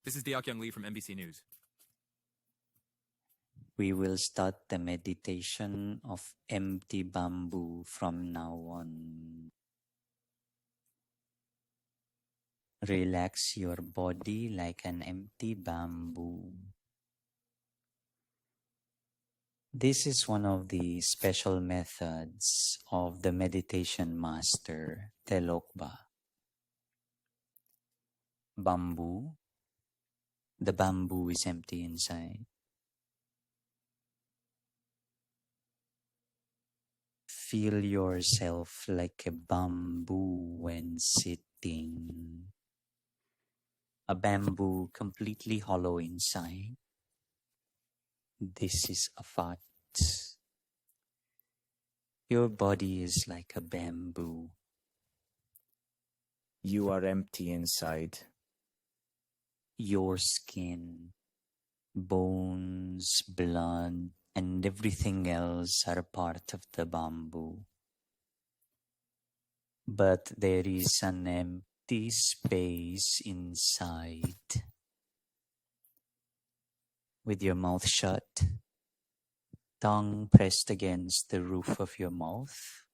This is Diak Young Lee from NBC News. We will start the meditation of empty bamboo from now on. Relax your body like an empty bamboo. This is one of the special methods of the meditation master, Tilopa. Bamboo. The bamboo is empty inside. Feel yourself like a bamboo when sitting. A bamboo completely hollow inside. This is a fact. Your body is like a bamboo. You are empty inside. Your skin, bones, blood, and everything else are part of the bamboo. But there is an empty space inside. With your mouth shut, tongue pressed against the roof of your mouth,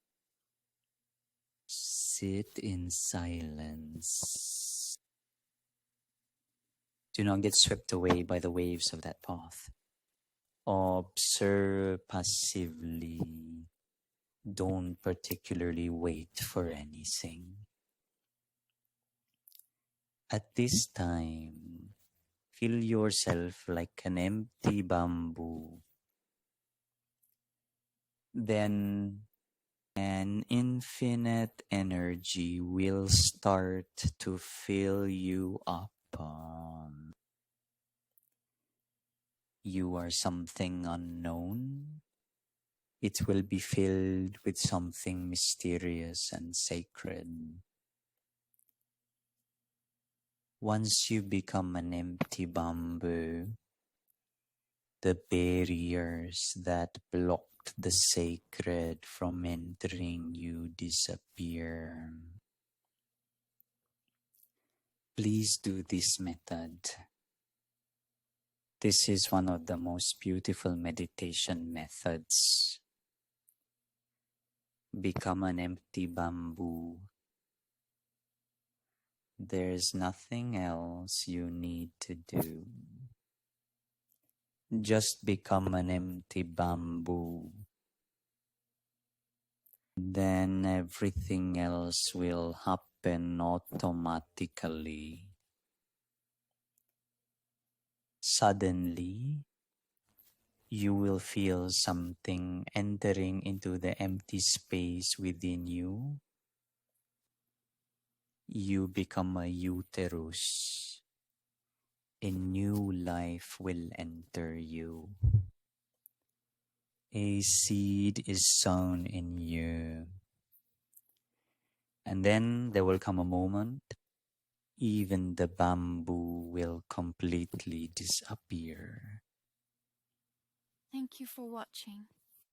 sit in silence. Do not get swept away by the waves of that path. Observe passively. Don't particularly wait for anything. At this time, feel yourself like an empty bamboo. Then an infinite energy will start to fill you up. You are something unknown. It will be filled with something mysterious and sacred. Once you become an empty bamboo, the barriers that blocked the sacred from entering you disappear. Please do this method. This is one of the most beautiful meditation methods. Become an empty bamboo. There's nothing else you need to do. Just become an empty bamboo. Then everything else will happen automatically. Suddenly, you will feel something entering into the empty space within you. You become a uterus. A new life will enter you. A seed is sown in you. And then there will come a moment, even the bamboo will completely disappear. Thank you for watching.